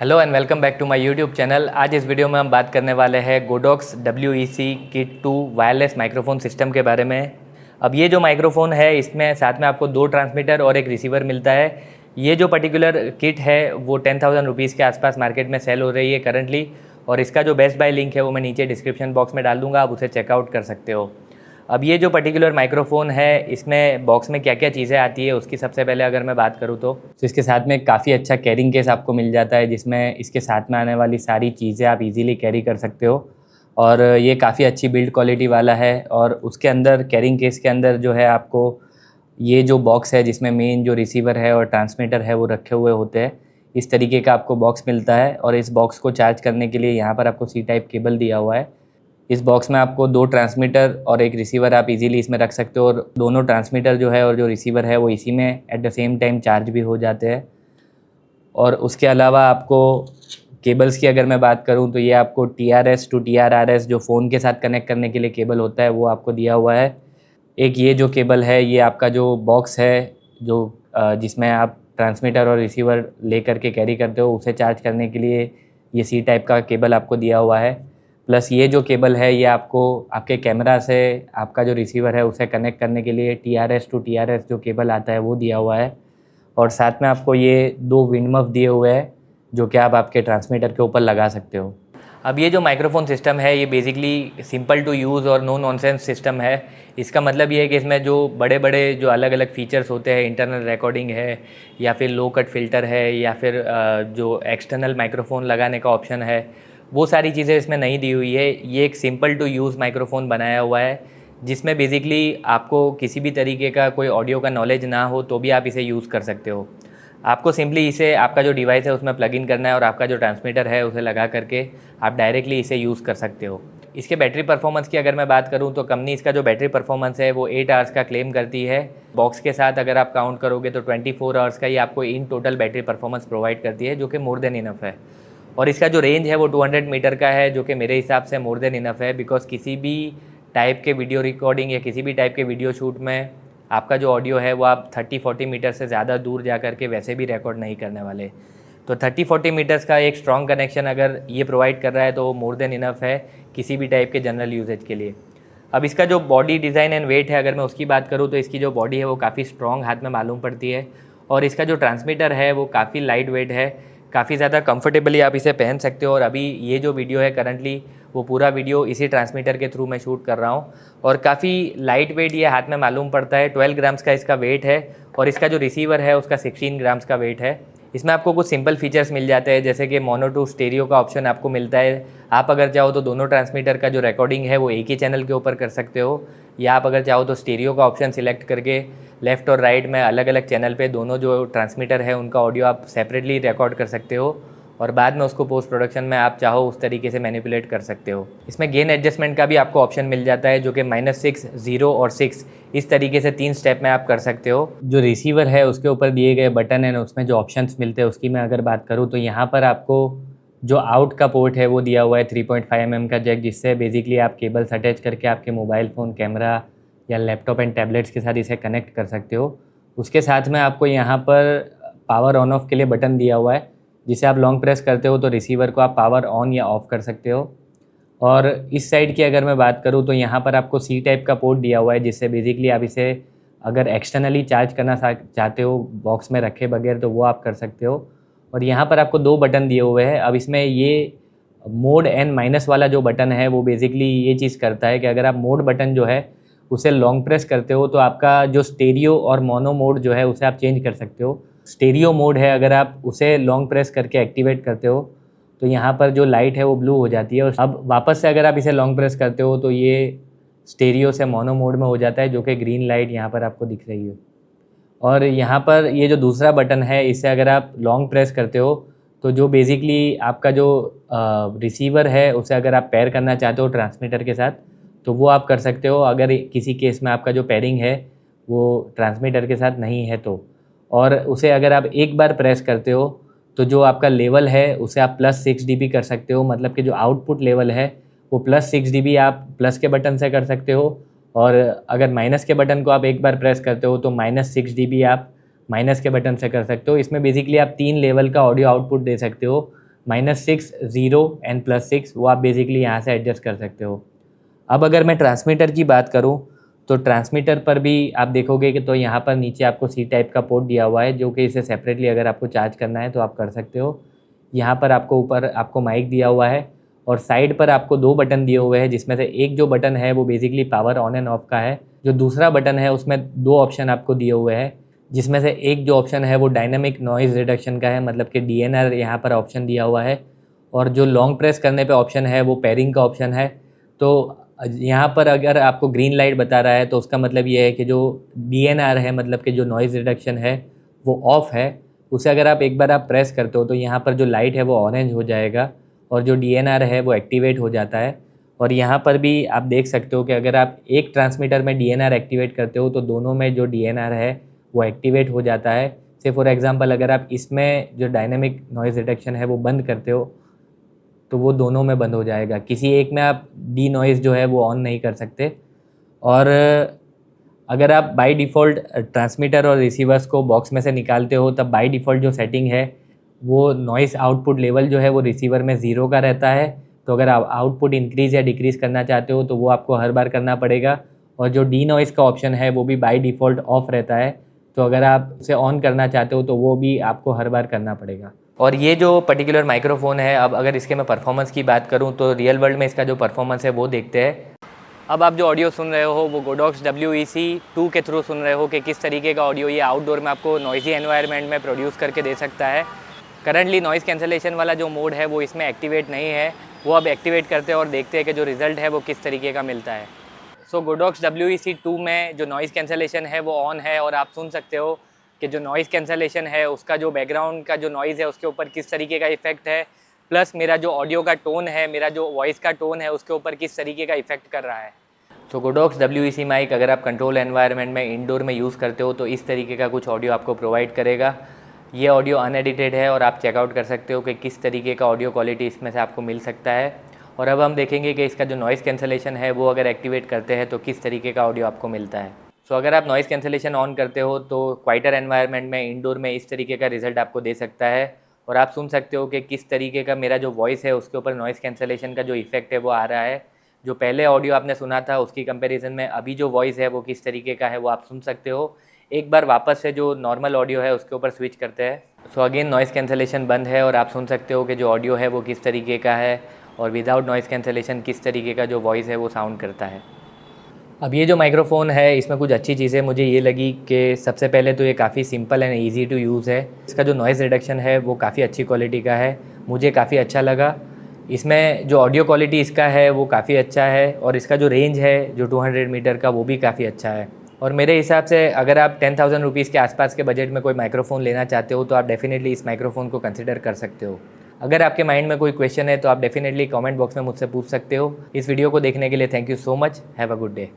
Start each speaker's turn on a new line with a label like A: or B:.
A: Hello and welcome back to my YouTube channel. आज इस video में हम बात करने वाले हैं Godox WEC kit 2 wireless microphone system के बारे में। अब ये जो माइक्रोफोन है इसमें साथ में आपको 2 ट्रांसमीटर और एक रिसीवर मिलता है। ये जो पर्टिकुलर किट है वो 10,000 रुपीज़ के आसपास मार्केट में सेल हो रही है करंटली, और इसका जो बेस्ट बाय लिंक है वो मैं नीचे डिस्क्रिप्शन बॉक्स में डाल दूँगा, आप उसे चेकआउट कर सकते हो। अब ये जो पर्टिकुलर माइक्रोफ़ोन है इसमें बॉक्स में क्या क्या चीज़ें आती है उसकी सबसे पहले अगर मैं बात करूँ तो इसके साथ में काफ़ी अच्छा कैरिंग केस आपको मिल जाता है, जिसमें इसके साथ में आने वाली सारी चीज़ें आप इजीली कैरी कर सकते हो। और ये काफ़ी अच्छी बिल्ड क्वालिटी वाला है। और उसके अंदर कैरिंग केस के अंदर जो है आपको ये जो बॉक्स है जिसमें मेन जो रिसीवर है और ट्रांसमीटर है वो रखे हुए होते हैं, इस तरीके का आपको बॉक्स मिलता है। और इस बॉक्स को चार्ज करने के लिए यहाँ पर आपको C टाइप केबल दिया हुआ है। इस बॉक्स में आपको 2 ट्रांसमीटर और एक रिसीवर आप इजीली इसमें रख सकते हो, और दोनों ट्रांसमीटर जो है और जो रिसीवर है वो इसी में at the same time charge भी हो जाते हैं। और उसके अलावा आपको केबल्स की अगर मैं बात करूं तो ये आपको TRS टू TRRS जो फ़ोन के साथ कनेक्ट करने के लिए केबल होता है वो आपको दिया हुआ है। एक ये जो केबल है ये आपका जो बॉक्स है जो जिसमें आप ट्रांसमीटर और रिसीवर ले करके कैरी करते हो उसे चार्ज करने के लिए ये C टाइप का केबल आपको दिया हुआ है। प्लस ये जो केबल है ये आपको आपके कैमरा से आपका जो रिसीवर है उसे कनेक्ट करने के लिए TRS टू TRS जो केबल आता है वो दिया हुआ है। और साथ में आपको ये 2 विंड मफ दिए हुए हैं जो कि आप आपके ट्रांसमीटर के ऊपर लगा सकते हो। अब ये जो माइक्रोफोन सिस्टम है ये बेसिकली सिंपल टू यूज़ और नो नॉनसेंस सिस्टम है। इसका मतलब ये है कि इसमें जो बड़े बड़े जो अलग अलग फीचर्स होते हैं, इंटरनल रिकॉर्डिंग है या फिर लो कट फिल्टर है या फिर जो एक्सटर्नल माइक्रोफोन लगाने का ऑप्शन है, वो सारी चीज़ें इसमें नहीं दी हुई है। ये एक सिंपल टू यूज़ माइक्रोफोन बनाया हुआ है जिसमें बेसिकली आपको किसी भी तरीके का कोई ऑडियो का नॉलेज ना हो तो भी आप इसे यूज़ कर सकते हो। आपको सिंपली इसे आपका जो डिवाइस है उसमें प्लग इन करना है और आपका जो ट्रांसमीटर है उसे लगा करके आप डायरेक्टली इसे यूज़ कर सकते हो। इसके बैटरी परफॉर्मेंस की अगर मैं बात करूं तो कंपनी इसका जो बैटरी परफॉर्मेंस है वो 8 आवर्स का क्लेम करती है। बॉक्स के साथ अगर आप काउंट करोगे तो 24 आवर्स का ही आपको in total battery performance provide करती है, जो कि मोर देन इनफ है। और इसका जो रेंज है वो 200 मीटर का है, जो कि मेरे हिसाब से मोर देन इनफ है, बिकॉज किसी भी टाइप के वीडियो रिकॉर्डिंग या किसी भी टाइप के वीडियो शूट में आपका जो ऑडियो है वो आप 30-40 मीटर से ज़्यादा दूर जा कर के वैसे भी रिकॉर्ड नहीं करने वाले। तो 30-40 मीटर्स का एक स्ट्रॉन्ग कनेक्शन अगर ये प्रोवाइड कर रहा है तो वो मोर देन इनफ है किसी भी टाइप के जनरल यूजेज के लिए। अब इसका जो बॉडी डिज़ाइन एंड वेट है अगर मैं उसकी बात करूँ तो इसकी जो बॉडी है वो काफ़ी स्ट्रॉन्ग हाथ में मालूम पड़ती है, और इसका जो ट्रांसमीटर है वो काफ़ी लाइट वेट है, काफ़ी ज़्यादा कंफर्टेबली आप इसे पहन सकते हो। और अभी ये जो वीडियो है करंटली वो पूरा वीडियो इसी ट्रांसमीटर के थ्रू मैं शूट कर रहा हूँ, और काफ़ी लाइट वेट ये हाथ में मालूम पड़ता है। 12 ग्राम्स का इसका वेट है, और इसका जो रिसीवर है उसका 16 ग्राम्स का वेट है। इसमें आपको कुछ सिंपल फीचर्स मिल जाते हैं, जैसे कि मोनो टू स्टेरियो का ऑप्शन आपको मिलता है। आप अगर चाहो तो दोनों ट्रांसमीटर का जो रिकॉर्डिंग है वो एक ही चैनल के ऊपर कर सकते हो, या आप अगर चाहो तो स्टेरियो का ऑप्शन सिलेक्ट करके लेफ़्ट और राइट में अलग अलग चैनल पे दोनों जो ट्रांसमीटर है उनका ऑडियो आप सेपरेटली रिकॉर्ड कर सकते हो, और बाद में उसको पोस्ट प्रोडक्शन में आप चाहो उस तरीके से मैनिपुलेट कर सकते हो। इसमें गेन एडजस्टमेंट का भी आपको ऑप्शन मिल जाता है, जो कि -6, 0 और 6 इस तरीके से 3 स्टेप में आप कर सकते हो। जो रिसीवर है उसके ऊपर दिए गए बटन है उसमें जो ऑप्शंस मिलते हैं उसकी मैं अगर बात करूँ तो यहाँ पर आपको जो आउट का पोर्ट है वो दिया हुआ है 3.5 mm का जैक, जिससे बेसिकली आप केबल्स अटैच करके आपके मोबाइल फ़ोन, कैमरा या लैपटॉप एंड टैबलेट्स के साथ इसे कनेक्ट कर सकते हो। उसके साथ में आपको यहाँ पर पावर ऑन ऑफ के लिए बटन दिया हुआ है, जिसे आप लॉन्ग प्रेस करते हो तो रिसीवर को आप पावर ऑन या ऑफ़ कर सकते हो। और इस साइड की अगर मैं बात करूँ तो यहाँ पर आपको C टाइप का पोर्ट दिया हुआ है, जिससे बेसिकली आप इसे अगर एक्सटर्नली चार्ज करना चाहते हो बॉक्स में रखे बगैर तो वो आप कर सकते हो। और यहाँ पर आपको 2 बटन दिए हुए हैं। अब इसमें ये मोड N- वाला जो बटन है वो बेसिकली ये चीज़ करता है कि अगर आप मोड बटन जो है उसे लॉन्ग प्रेस करते हो तो आपका जो स्टेरियो और मोनो मोड जो है उसे आप चेंज कर सकते हो। स्टेरियो मोड है, अगर आप उसे लॉन्ग प्रेस करके एक्टिवेट करते हो तो यहाँ पर जो लाइट है वो ब्लू हो जाती है, और अब वापस से अगर आप इसे लॉन्ग प्रेस करते हो तो ये स्टेरियो से मोनो मोड में हो जाता है, जो कि ग्रीन लाइट यहाँ पर आपको दिख रही है। और यहाँ पर ये जो दूसरा बटन है इसे अगर आप लॉन्ग प्रेस करते हो तो जो बेसिकली आपका जो रिसीवर है उसे अगर आप पेयर करना चाहते हो ट्रांसमीटर के साथ तो वो आप कर सकते हो, अगर किसी केस में आपका जो पेयरिंग है वो ट्रांसमीटर के साथ नहीं है तो। और उसे अगर आप एक बार प्रेस करते हो तो जो आपका लेवल है उसे आप +6 dB कर सकते हो, मतलब कि जो आउटपुट लेवल है वो +6 dB आप प्लस के बटन से कर सकते हो, और अगर माइनस के बटन को आप एक बार प्रेस करते हो तो -6 dB आप माइनस के बटन से कर सकते हो। इसमें बेसिकली आप 3 लेवल का ऑडियो आउटपुट दे सकते हो, -6, 0 एंड +6 वो आप बेसिकली यहाँ से एडजस्ट कर सकते हो। अब अगर मैं ट्रांसमीटर की बात करूँ तो ट्रांसमीटर पर भी आप देखोगे कि तो यहाँ पर नीचे आपको सी टाइप का पोर्ट दिया हुआ है, जो कि इसे सेपरेटली अगर आपको चार्ज करना है तो आप कर सकते हो। यहाँ पर आपको ऊपर आपको माइक दिया हुआ है और साइड पर आपको 2 बटन दिए हुए हैं, जिसमें से एक जो बटन है वो basically power on end of का है। जो दूसरा बटन है उसमें 2 ऑप्शन आपको दिए हुए हैं, जिसमें से एक जो ऑप्शन है वो डायनामिक नॉइज़ रिडक्शन का है, मतलब कि DNR यहाँ पर ऑप्शन दिया हुआ है। और जो लॉन्ग प्रेस करने पे ऑप्शन है वो पेयरिंग का ऑप्शन है। तो यहाँ पर अगर आपको ग्रीन लाइट बता रहा है तो उसका मतलब ये है कि जो DNR है, मतलब कि जो नॉइज़ रिडक्शन है वो ऑफ़ है। उसे अगर आप एक बार आप प्रेस करते हो तो यहाँ पर जो लाइट है वो ऑरेंज हो जाएगा और जो DNR है वो एक्टिवेट हो जाता है। और यहाँ पर भी आप देख सकते हो कि अगर आप एक ट्रांसमीटर में DNR एक्टिवेट करते हो तो दोनों में जो DNR है वो एक्टिवेट हो जाता है। से फॉर एग्ज़ाम्पल अगर आप इसमें जो डायनेमिक नॉइज़ रिडक्शन है वो बंद करते हो तो वो दोनों में बंद हो जाएगा, किसी एक में आप डी नॉइज़ जो है वो ऑन नहीं कर सकते। और अगर आप बाय डिफ़ॉल्ट ट्रांसमीटर और रिसीवर्स को बॉक्स में से निकालते हो तब बाय डिफ़ॉल्ट जो सेटिंग है वो नॉइज़ आउटपुट लेवल जो है वो रिसीवर में 0 का रहता है। तो अगर आप आउटपुट इंक्रीज़ या डिक्रीज़ करना चाहते हो तो वो आपको हर बार करना पड़ेगा। और जो डी नॉइज़ का ऑप्शन है वो भी बाय डिफ़ॉल्ट ऑफ रहता है, तो अगर आप उसे ऑन करना चाहते हो तो वो भी आपको हर बार करना पड़ेगा। और ये जो पर्टिकुलर माइक्रोफ़ोन है, अब अगर इसके मैं परफॉर्मेंस की बात करूँ तो रियल वर्ल्ड में इसका जो परफॉर्मेंस है वो देखते हैं। अब आप जो ऑडियो सुन रहे हो वो गोडॉक्स WEC2 के थ्रू सुन रहे हो कि किस तरीके का ऑडियो ये आउटडोर में आपको नॉइज़ी एनवायरनमेंट में प्रोड्यूस करके दे सकता है। करंटली नॉइज़ कैंसलेशन वाला जो मोड है वो इसमें एक्टिवेट नहीं है, वो अब एक्टिवेट करते हैं और देखते हैं कि जो रिज़ल्ट है वो किस तरीके का मिलता है। सो गोडॉक्स WEC2 में जो नॉइज़ कैंसलेशन है वो ऑन है और आप सुन सकते हो कि जो नॉइज़ कैंसलेशन है उसका जो बैकग्राउंड का जो नॉइज़ है उसके ऊपर किस तरीके का इफ़ेक्ट है, प्लस मेरा जो ऑडियो का टोन है, मेरा जो वॉइस का टोन है उसके ऊपर किस तरीके का इफ़ेक्ट कर रहा है। तो गोडॉक्स WEC माइक अगर आप कंट्रोल एनवायरनमेंट में इंडोर में यूज़ करते हो तो इस तरीके का कुछ ऑडियो आपको प्रोवाइड करेगा। ये ऑडियो अनएडिटेड है और आप चेकआउट कर सकते हो कि किस तरीके का ऑडियो क्वालिटी इसमें से आपको मिल सकता है। और अब हम देखेंगे कि इसका जो नॉइज़ कैंसलेशन है वो अगर एक्टिवेट करते हैं तो किस तरीके का ऑडियो आपको मिलता है। सो अगर आप नॉइज़ कैंसलेशन ऑन करते हो तो क्वाइटर एनवायरनमेंट में इंडोर में इस तरीके का रिजल्ट आपको दे सकता है और आप सुन सकते हो कि किस तरीके का मेरा जो वॉइस है उसके ऊपर नॉइज़ कैंसलेशन का जो इफेक्ट है वो आ रहा है। जो पहले ऑडियो आपने सुना था उसकी कंपैरिजन में अभी जो वॉइस है वो किस तरीके का है वो आप सुन सकते हो। एक बार वापस से जो नॉर्मल ऑडियो है उसके ऊपर स्विच करते हैं। सो अगेन नॉइज़ कैंसलेशन बंद है और आप सुन सकते हो कि जो ऑडियो है वो किस तरीके का है और विदाउट नॉइज़ कैंसलेशन किस तरीके का जो वॉइस है वो साउंड करता है। अब ये जो माइक्रोफ़ोन है इसमें कुछ अच्छी चीज़ें मुझे ये लगी कि सबसे पहले तो ये काफ़ी simple and easy to use है। इसका जो नॉइज़ रिडक्शन है वो काफ़ी अच्छी क्वालिटी का है, मुझे काफ़ी अच्छा लगा। इसमें जो ऑडियो क्वालिटी इसका है वो काफ़ी अच्छा है और इसका जो रेंज है जो 200 मीटर का वो भी काफ़ी अच्छा है। और मेरे हिसाब से अगर आप 10,000 रुपीज़ के आसपास के बजट में कोई माइक्रोफ़ोन लेना चाहते हो तो आप डेफ़िनेटली इस माइक्रोफ़ोन को कंसिडर कर सकते हो। अगर आपके माइंड में कोई क्वेश्चन है तो आप डेफ़िनेटली कमेंट बॉक्स में मुझसे पूछ सकते हो। इस वीडियो को देखने के लिए thank you so much. Have a good day.